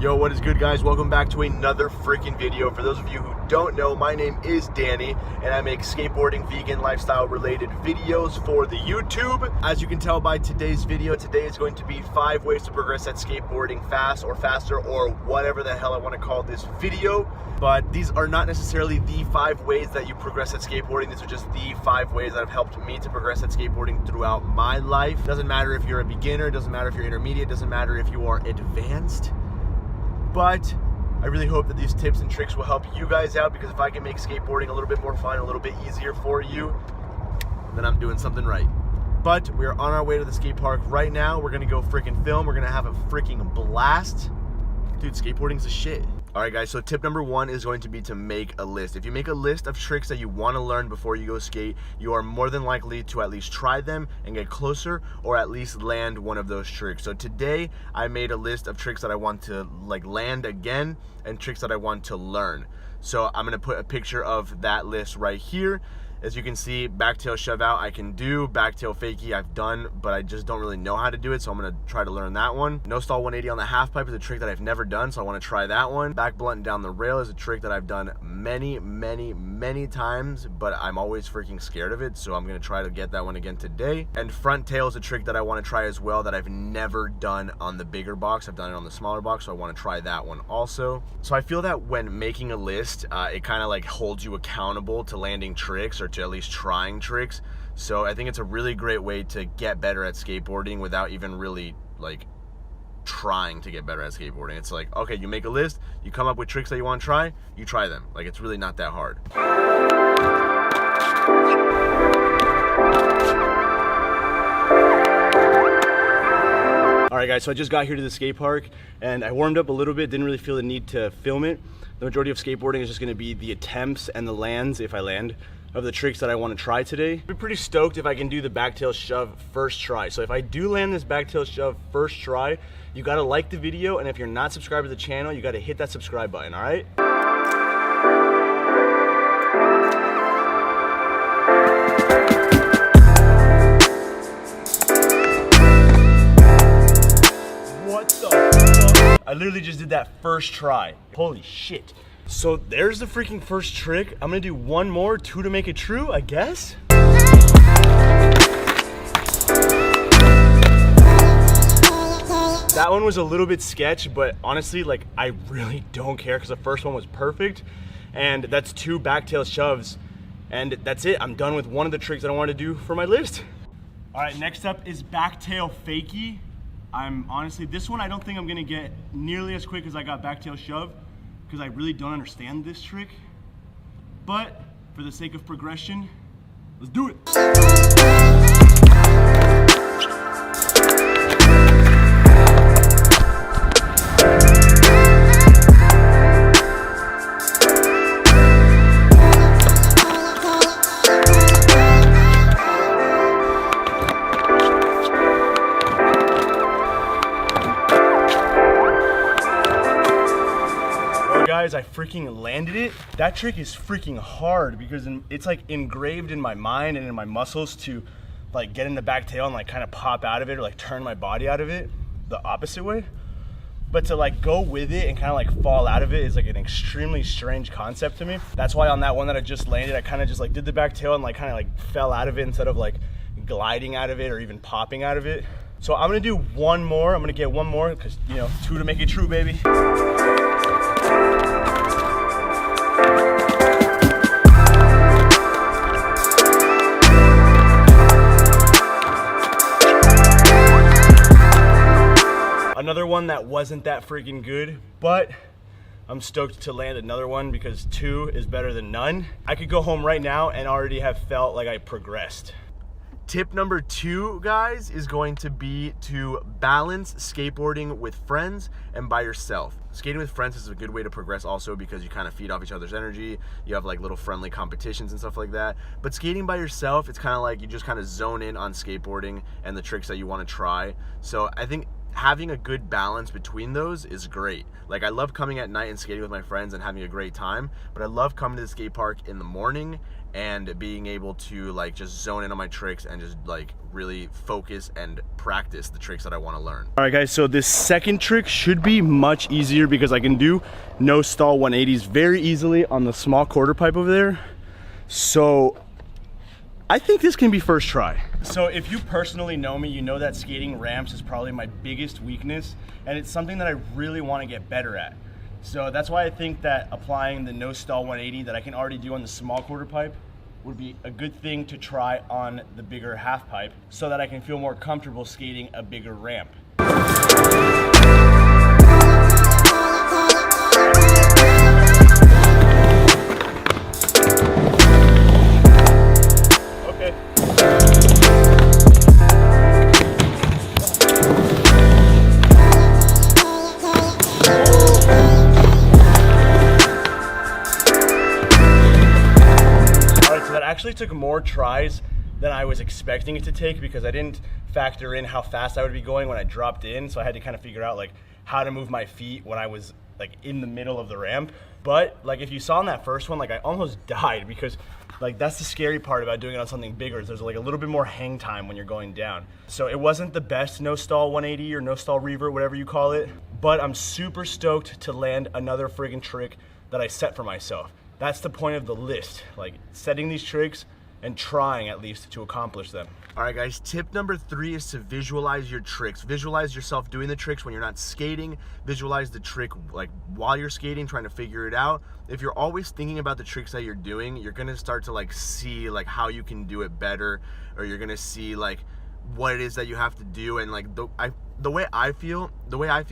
Yo, what is good, guys? Welcome back to another freaking video. For those of you who don't know, my name is Danny and I make skateboarding, vegan, lifestyle related videos for the YouTube. As you can tell by today's video, today is going to be 5 ways to progress at skateboarding fast or faster, or whatever the hell I want to call this video. But these are not necessarily the 5 ways that you progress at skateboarding. These are just the 5 ways that have helped me to progress at skateboarding throughout my life. Doesn't matter if you're a beginner, doesn't matter if you're intermediate, doesn't matter if you are advanced. But I really hope that these tips and tricks will help you guys out, because if I can make skateboarding a little bit more fun, a little bit easier for you, then I'm doing something right. But we're on our way to the skate park right now. We're gonna go freaking film. We're gonna have a freaking blast. Dude, skateboarding's a shit. All right, guys, so tip number 1 is going to be to make a list. If you make a list of tricks that you want to learn before you go skate, you are more than likely to at least try them and get closer, or at least land one of those tricks. So today, I made a list of tricks that I want to land again and tricks that I want to learn. So I'm gonna put a picture of that list right here. As you can see, backtail shove out I can do, backtail fakie I've done, but I just don't really know how to do it, so I'm gonna try to learn that one. No stall 180 on the half pipe is a trick that I've never done, so I wanna try that one. Back blunt down the rail is a trick that I've done many times, but I'm always freaking scared of it, so I'm gonna try to get that one again today. And front tail is a trick that I wanna try as well that I've never done on the bigger box. I've done it on the smaller box, so I wanna try that one also. So I feel that when making a list, it kinda like holds you accountable to landing tricks, or to at least trying tricks. So I think it's a really great way to get better at skateboarding without even really like trying to get better at skateboarding. It's like, okay, you make a list, you come up with tricks that you want to try, you try them. Like, it's really not that hard. All right, guys, so I just got here to the skate park and I warmed up a little bit, didn't really feel the need to film it. The majority of skateboarding is just gonna be the attempts and the lands, if I land, of the tricks that I want to try today. I'm pretty stoked if I can do the backtail shove first try. So if I do land this backtail shove first try, you gotta like the video, and if you're not subscribed to the channel, you gotta hit that subscribe button, all right? What the fuck? I literally just did that first try. Holy shit. So there's the freaking first trick. I'm gonna do one more, 2 to make it true, I guess. That one was a little bit sketch, but honestly, like, I really don't care, because the first one was perfect. And that's 2 backtail shoves. And that's it. I'm done with one of the tricks that I wanted to do for my list. All right, next up is backtail fakie. Honestly, this one I don't think I'm gonna get nearly as quick as I got backtail shove, because I really don't understand this trick. But for the sake of progression, let's do it. Guys, I freaking landed it. That trick is freaking hard because it's like engraved in my mind and in my muscles to like get in the back tail and like kind of pop out of it, or like turn my body out of it the opposite way. But to like go with it and kind of like fall out of it is like an extremely strange concept to me. That's why on that one that I just landed, I kind of just like did the back tail and like kind of like fell out of it instead of like gliding out of it or even popping out of it. So I'm gonna do one more. I'm gonna get one more because, you know, 2 to make it true, baby. Another one that wasn't that freaking good, but I'm stoked to land another one because 2 is better than none. I could go home right now and already have felt like I progressed. Tip number 2, guys, is going to be to balance skateboarding with friends and by yourself. Skating with friends is a good way to progress also, because you kind of feed off each other's energy. You have like little friendly competitions and stuff like that. But skating by yourself, it's kind of like you just kind of zone in on skateboarding and the tricks that you want to try. So I think having a good balance between those is great. Like, I love coming at night and skating with my friends and having a great time, but I love coming to the skate park in the morning and being able to like just zone in on my tricks and just like really focus and practice the tricks that I want to learn. All right guys, so this second trick should be much easier because I can do no stall 180s very easily on the small quarter pipe over there. So I think this can be first try. So if you personally know me, you know that skating ramps is probably my biggest weakness, and it's something that I really want to get better at. So that's why I think that applying the no stall 180 that I can already do on the small quarter pipe would be a good thing to try on the bigger half pipe so that I can feel more comfortable skating a bigger ramp. Actually took more tries than I was expecting it to take because I didn't factor in how fast I would be going when I dropped in, so I had to kind of figure out like how to move my feet when I was like in the middle of the ramp. But like if you saw in that first one, like I almost died because like that's the scary part about doing it on something bigger is there's like a little bit more hang time when you're going down. So it wasn't the best no stall 180 or no stall revert, whatever you call it, but I'm super stoked to land another friggin' trick that I set for myself. That's the point of the list, like setting these tricks and trying at least to accomplish them. All right guys, tip number 3 is to visualize your tricks. Visualize yourself doing the tricks when you're not skating. Visualize the trick like while you're skating, trying to figure it out. If you're always thinking about the tricks that you're doing, you're gonna start to like see like how you can do it better, or you're gonna see like what it is that you have to do. And like the way I feel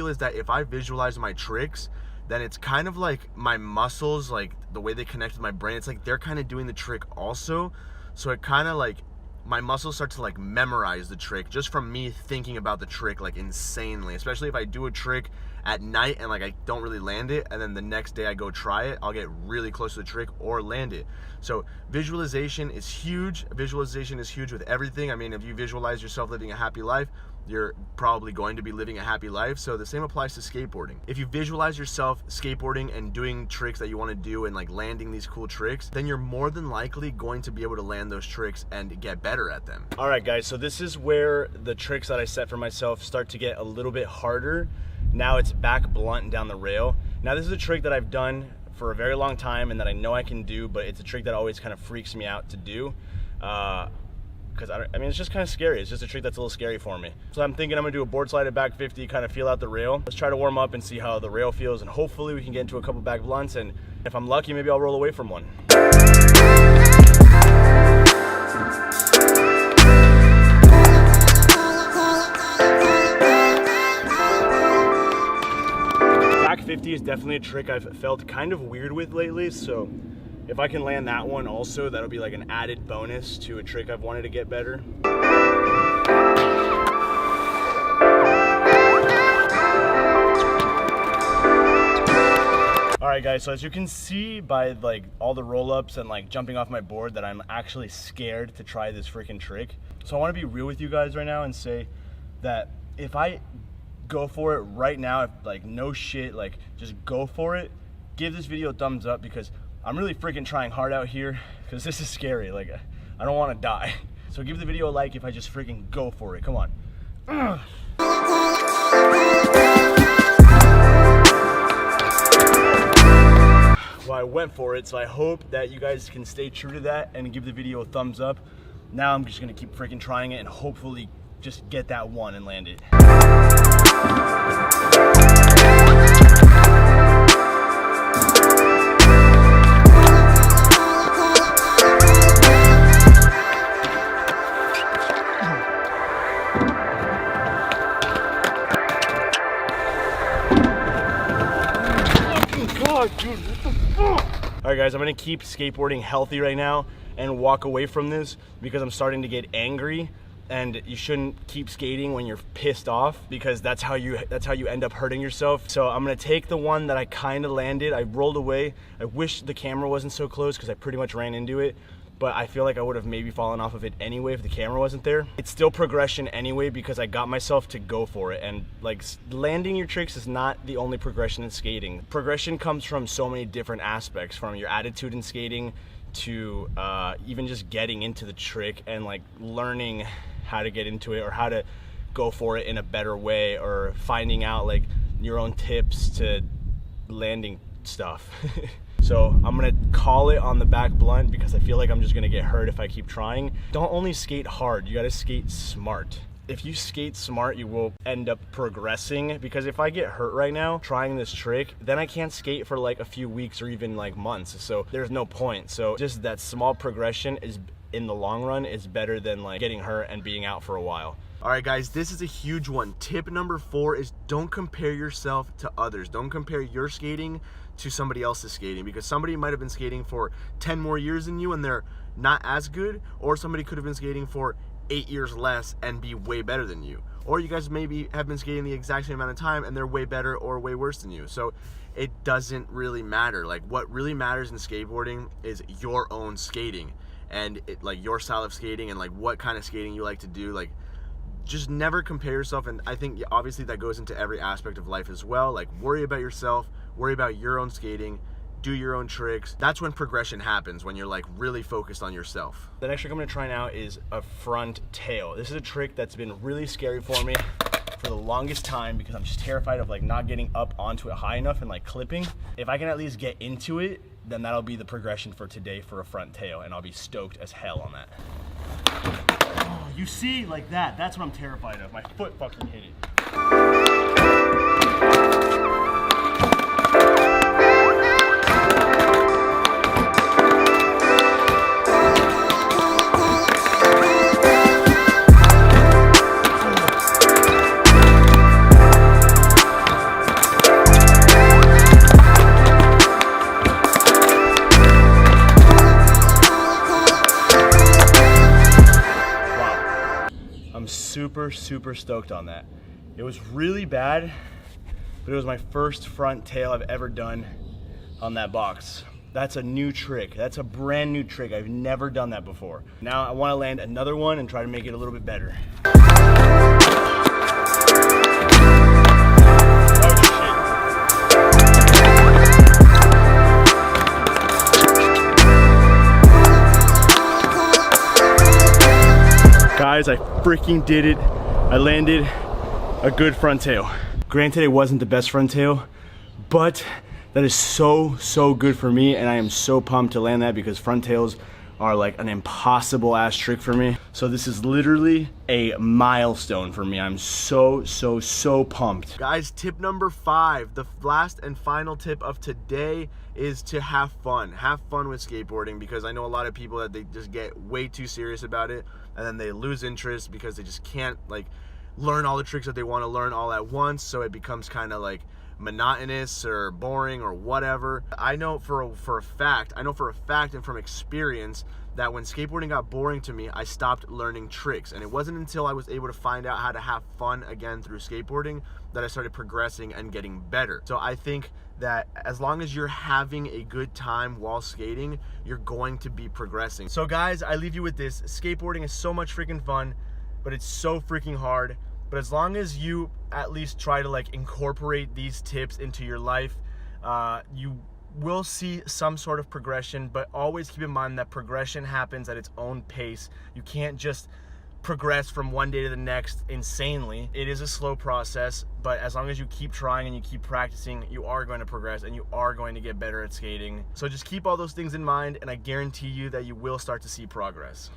is that if I visualize my tricks, then it's kind of like my muscles, like the way they connect with my brain, it's like they're kind of doing the trick also. So it kind of like, my muscles start to like memorize the trick just from me thinking about the trick like insanely. Especially if I do a trick at night and like I don't really land it, and then the next day I go try it, I'll get really close to the trick or land it. So visualization is huge. Visualization is huge with everything. I mean, if you visualize yourself living a happy life, you're probably going to be living a happy life. So the same applies to skateboarding. If you visualize yourself skateboarding and doing tricks that you want to do and like landing these cool tricks, then you're more than likely going to be able to land those tricks and get better at them. All right guys, so this is where the tricks that I set for myself start to get a little bit harder. Now it's back blunt and down the rail. Now this is a trick that I've done for a very long time and that I know I can do, but it's a trick that always kind of freaks me out to do. Because I mean, it's just kind of scary. It's just a trick that's a little scary for me. So I'm thinking I'm gonna do a board slide at back 50, kind of feel out the rail. Let's try to warm up and see how the rail feels, and hopefully we can get into a couple back blunts, and if I'm lucky, maybe I'll roll away from one. Back 50 is definitely a trick I've felt kind of weird with lately, so if I can land that one also, that'll be like an added bonus to a trick I've wanted to get better. All right guys, so as you can see by like all the roll-ups and like jumping off my board that I'm actually scared to try this freaking trick. So I want to be real with you guys right now and say that if I go for it right now, if like no shit, like just go for it, give this video a thumbs up because I'm really freaking trying hard out here because this is scary. Like, I don't want to die. So give the video a like if I just freaking go for it. Come on. Well, I went for it, so I hope that you guys can stay true to that and give the video a thumbs up. Now I'm just going to keep freaking trying it and hopefully just get that one and land it. All right guys, I'm gonna keep skateboarding healthy right now and walk away from this because I'm starting to get angry, and you shouldn't keep skating when you're pissed off because that's how you end up hurting yourself. So I'm gonna take the one that I kind of landed. I rolled away. I wish the camera wasn't so close because I pretty much ran into it, but I feel like I would have maybe fallen off of it anyway if the camera wasn't there. It's still progression anyway because I got myself to go for it, and like landing your tricks is not the only progression in skating. Progression comes from so many different aspects, from your attitude in skating to even just getting into the trick and like learning how to get into it or how to go for it in a better way, or finding out like your own tips to landing stuff. So I'm gonna call it on the back blunt because I feel like I'm just gonna get hurt if I keep trying. Don't only skate hard, you gotta skate smart. If you skate smart, you will end up progressing, because if I get hurt right now trying this trick, then I can't skate for like a few weeks or even like months. So there's no point. So just that small progression is, in the long run, is better than like getting hurt and being out for a while. All right, guys, this is a huge one. Tip number 4 is don't compare yourself to others. Don't compare your skating to somebody else's skating, because somebody might have been skating for 10 more years than you and they're not as good, or somebody could have been skating for 8 years less and be way better than you. Or you guys maybe have been skating the exact same amount of time and they're way better or way worse than you. So it doesn't really matter. Like, what really matters in skateboarding is your own skating and like your style of skating and like what kind of skating you like to do. Like, just never compare yourself. And I think obviously that goes into every aspect of life as well. Like, worry about yourself, worry about your own skating, do your own tricks. That's when progression happens, when you're like really focused on yourself. The next trick I'm gonna try now is a front tail. This is a trick that's been really scary for me for the longest time because I'm just terrified of like not getting up onto it high enough and like clipping. If I can at least get into it, then that'll be the progression for today for a front tail, and I'll be stoked as hell on that. Oh, you see, like that, that's what I'm terrified of. My foot fucking hit it. Super stoked on that. It was really bad, but it was my first front tail I've ever done on that box. That's a new trick. That's a brand new trick. I've never done that before. Now I want to land another one and try to make it a little bit better. Guys, I freaking did it. I landed a good front tail. Granted, it wasn't the best front tail, but that is so good for me, and I am so pumped to land that because front tails are like an impossible ass trick for me. So this is literally a milestone for me. I'm so pumped. Guys, tip number 5, the last and final tip of today, is to have fun. Have fun with skateboarding, because I know a lot of people that they just get way too serious about it and then they lose interest because they just can't like learn all the tricks that they want to learn all at once. So it becomes kind of like monotonous or boring or whatever. I know for a fact and from experience that when skateboarding got boring to me, I stopped learning tricks. And it wasn't until I was able to find out how to have fun again through skateboarding that I started progressing and getting better. So I think that as long as you're having a good time while skating, you're going to be progressing. So guys, I leave you with this. Skateboarding is so much freaking fun, but it's so freaking hard. But as long as you at least try to like incorporate these tips into your life, you will see some sort of progression. But always keep in mind that progression happens at its own pace. You can't just progress from one day to the next insanely. It is a slow process, but as long as you keep trying and you keep practicing, you are going to progress and you are going to get better at skating. So just keep all those things in mind, and I guarantee you that you will start to see progress.